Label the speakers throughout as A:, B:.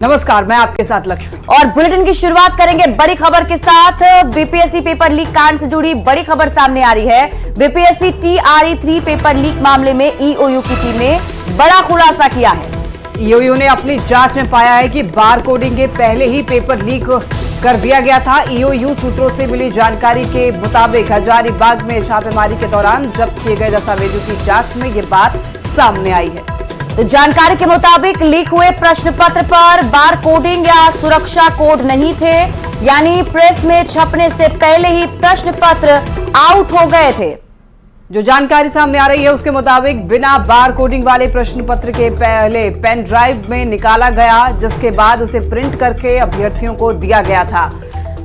A: नमस्कार, मैं आपके साथ लक्ष्मी
B: और बुलेटिन की शुरुआत करेंगे बड़ी खबर के साथ। बीपीएससी पेपर लीक कांड से जुड़ी बड़ी खबर सामने आ रही है। बीपीएससी TRE3 पेपर लीक मामले में ईओयू की टीम ने बड़ा खुलासा किया है।
A: ईओयू ने अपनी जांच में पाया है कि बार कोडिंग के पहले ही पेपर लीक कर दिया गया था। ईओयू सूत्रों से मिली जानकारी के मुताबिक हजारीबाग में छापेमारी के दौरान जब्त किए गए दस्तावेजों की जांच में ये बात सामने आई है।
B: तो जानकारी के मुताबिक लीक हुए प्रश्न पत्र पर बार कोडिंग या सुरक्षा कोड नहीं थे, यानी प्रेस में छपने से पहले ही प्रश्न पत्र आउट हो गए थे।
A: जो जानकारी सामने आ रही है उसके मुताबिक बिना बार कोडिंग वाले प्रश्न पत्र के पहले पेन ड्राइव में निकाला गया, जिसके बाद उसे प्रिंट करके अभ्यर्थियों को दिया गया था।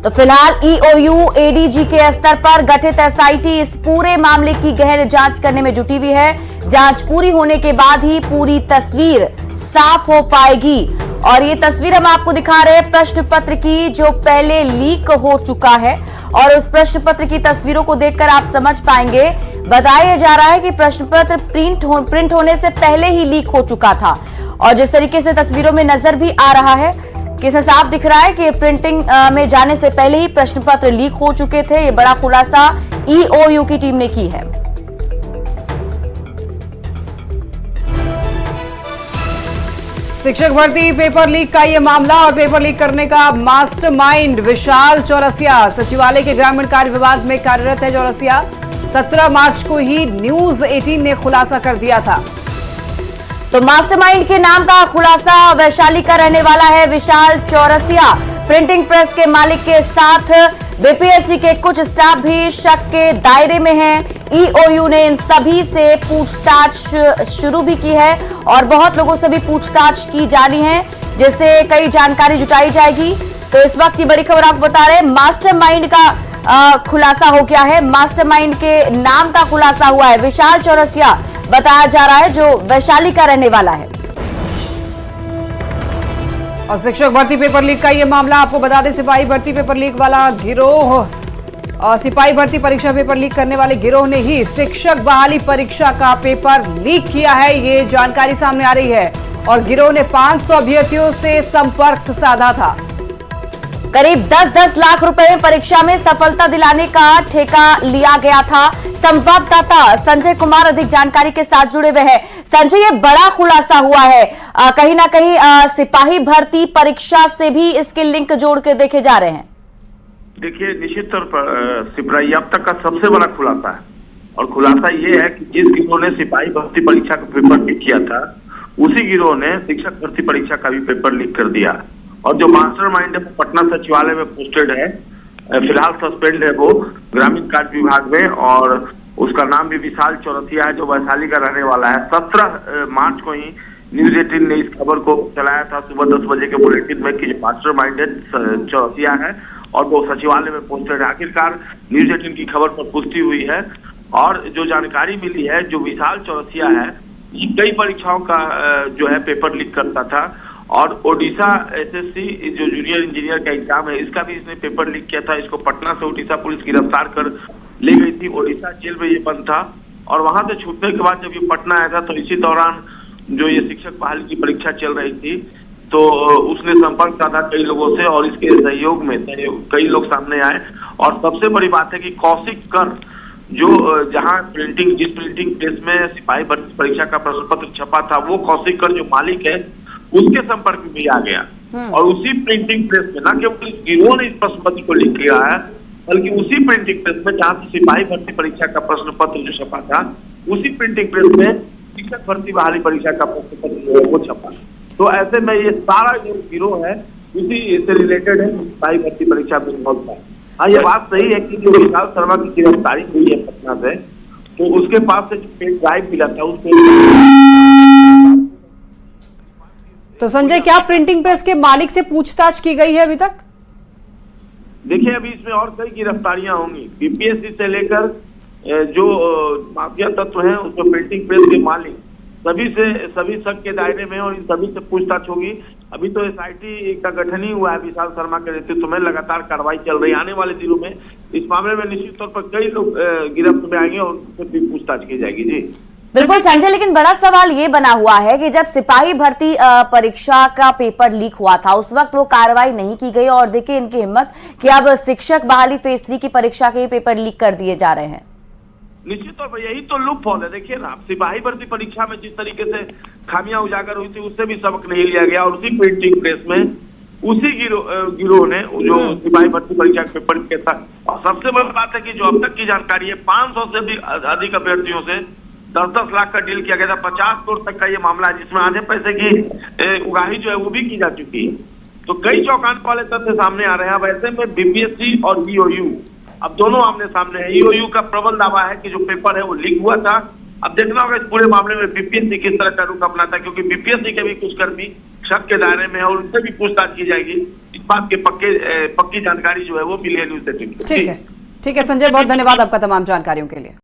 B: तो फिलहाल ईओयू एडीजी के स्तर पर गठित एसआईटी इस पूरे मामले की गहन जांच करने में जुटी हुई है। जांच पूरी होने के बाद ही पूरी तस्वीर साफ हो पाएगी। और ये तस्वीर हम आपको दिखा रहे हैं प्रश्न पत्र की, जो पहले लीक हो चुका है। और उस प्रश्न पत्र की तस्वीरों को देखकर आप समझ पाएंगे। बताया जा रहा है कि प्रश्न पत्र प्रिंट होने से पहले ही लीक हो चुका था। और जिस तरीके से तस्वीरों में नजर भी आ रहा है कि इससे साफ दिख रहा है कि प्रिंटिंग में जाने से पहले ही प्रश्न पत्र लीक हो चुके थे। ये बड़ा खुलासा ईओयू की टीम ने की है।
A: शिक्षक भर्ती पेपर लीक का ये मामला और पेपर लीक करने का मास्टरमाइंड विशाल चौरसिया सचिवालय के ग्रामीण कार्य विभाग में कार्यरत है। चौरसिया 17 मार्च को ही न्यूज 18 ने खुलासा कर दिया था।
B: तो मास्टरमाइंड के नाम का खुलासा वैशाली का रहने वाला है विशाल चौरसिया। प्रिंटिंग प्रेस के मालिक के साथ बीपीएससी के कुछ स्टाफ भी शक के दायरे में हैं। ईओयू ने इन सभी से पूछताछ शुरू भी की है और बहुत लोगों से भी पूछताछ की जानी है, जिससे कई जानकारी जुटाई जाएगी। तो इस वक्त की बड़ी खबर आपको बता रहे हैं, मास्टरमाइंड का खुलासा हो गया है। मास्टरमाइंड के नाम का खुलासा हुआ है। विशाल चौरसिया बताया जा रहा है, जो वैशाली का रहने वाला है।
A: और शिक्षक भर्ती पेपर लीक का ये मामला आपको बता दें, सिपाही भर्ती पेपर लीक वाला गिरोह और सिपाही भर्ती परीक्षा पेपर लीक करने वाले गिरोह ने ही शिक्षक बहाली परीक्षा का पेपर लीक किया है। ये जानकारी सामने आ रही है। और गिरोह ने 500 अभ्यर्थियों से संपर्क साधा था।
B: करीब 10-10 लाख रुपए में परीक्षा में सफलता दिलाने का ठेका लिया गया था। संवाददाता संजय कुमार अधिक जानकारी के साथ जुड़े हुए हैं। संजय, ये बड़ा खुलासा हुआ है। कहीं ना कहीं सिपाही भर्ती परीक्षा से भी इसके लिंक जोड़ के देखे जा रहे हैं।
C: देखिए, निश्चित तौर पर सिपाही अब तक का सबसे बड़ा खुलासा है। और खुलासा ये है कि जिस गिरोह ने सिपाही भर्ती परीक्षा का पेपर लीक किया था, उसी गिरोह ने शिक्षक भर्ती परीक्षा का भी पेपर लीक कर दिया। और जो मास्टरमाइंड है वो पटना सचिवालय में पोस्टेड है, फिलहाल सस्पेंड है वो ग्रामीण कार्य विभाग में। और उसका नाम भी विशाल चौरसिया है, जो वैशाली का रहने वाला है। 17 मार्च को ही न्यूज 18 ने इस खबर को चलाया था सुबह 10 बजे के बुलेटिन में कि जो मास्टरमाइंड चौरसिया है और वो सचिवालय में पोस्टेड है। आखिरकार न्यूज 18 की खबर पर पुष्टि हुई है। और जो जानकारी मिली है, जो विशाल चौरसिया है, ये कई परीक्षाओं का जो है पेपर लीक करता था। और ओडिशा एसएससी जो जूनियर इंजीनियर का एग्जाम है, इसका भी इसने पेपर लीक किया था। इसको पटना से ओडिशा पुलिस गिरफ्तार कर ले गई थी। ओडिशा जेल में ये बंद था। और वहां से छूटने के बाद जब ये पटना आया था, तो इसी दौरान जो ये शिक्षक बहाली की परीक्षा चल रही थी, तो उसने संपर्क साधा कई लोगों से और इसके सहयोग में कई लोग सामने आए। और सबसे बड़ी बात है कि कौशिक कर, जो जहां जिस प्रिंटिंग प्रेस में सिपाही भर्ती परीक्षा का प्रश्न पत्र छपा था, वो कौशिक कर जो मालिक है, उसके संपर्क में भी आ गया। और उसी प्रिंटिंग प्रेस में न केवल गिरोह ने इस प्रश्न पत्र को लिख किया है, बल्कि उसी प्रिंटिंग प्रेस में जहां से सिपाही भर्ती परीक्षा का प्रश्न पत्र जो छपा था, उसी प्रिंटिंग प्रेस में शिक्षक भर्ती बहाली परीक्षा का प्रश्न पत्र वो छपा। तो ऐसे में ये सारा जो गिरोह है उसी से रिलेटेड है, सिपाही भर्ती परीक्षा में इन्वॉल्व था। हाँ, ये बात सही है कि जो विशाल शर्मा की गिरफ्तारी हुई है पटना से, तो उसके पास से जो पेन ड्राइव मिला था उसमें।
A: तो संजय, क्या प्रिंटिंग प्रेस के मालिक से पूछताछ की गई है अभी तक?
C: देखिए, अभी इसमें और कई गिरफ्तारियां होंगी। बीपीएससी से लेकर जो माफिया तत्व हैं, उसमें प्रिंटिंग प्रेस के मालिक सभी शक के दायरे में, और इन सभी से पूछताछ होगी। अभी तो एसआईटी का गठन ही हुआ है विशाल शर्मा के नेतृत्व में, लगातार कार्रवाई चल रही है। आने वाले दिनों में इस मामले में निश्चित तौर पर कई लोग गिरफ्त में आएंगे और उनसे भी पूछताछ की जाएगी। जी
B: बिल्कुल संजय, लेकिन बड़ा सवाल ये बना हुआ है कि जब सिपाही भर्ती परीक्षा का पेपर लीक हुआ था उस वक्त वो कार्रवाई नहीं की गई, और देखिए इनकी हिम्मत कि अब शिक्षक बहाली फेज 3 की परीक्षा के पेपर लीक कर दिए जा रहे हैं।
C: निश्चित तौर पर यही तो लूप होल है। देखिए ना, सिपाही भर्ती परीक्षा में जिस तरीके से खामियां उजागर हुई थी उससे भी सबक नहीं लिया गया, और उसी प्रिंटिंग प्रेस में उसी गिरोह ने जो सिपाही भर्ती परीक्षा के पेपर के था। और सबसे बड़ी बात है कि जो अब तक की जानकारी है 500 से भी अधिक अभ्यर्थियों से 10-10 लाख का डील किया गया था। 50 करोड़ तक का ये मामला है, जिसमें आधे पैसे की उगाही जो है वो भी की जा चुकी है। तो कई चौंकाने वाले तथ्य सामने आ रहे हैं। अब ऐसे में बीपीएससी और ईओयू अब दोनों आमने सामने है। ईओयू का प्रबल दावा है कि जो पेपर है वो लीक हुआ था। अब देखना होगा इस पूरे मामले में बीपीएससी किस तरह का रुख अपनाता है, क्योंकि बीपीएससी के भी कुछ कर्मी शक के दायरे में है और उनसे भी पूछताछ की जाएगी। इस बात की पक्की जानकारी जो है वो मिली है न्यूज़ 18 को।
A: ठीक है संजय, बहुत धन्यवाद आपका तमाम जानकारियों के लिए।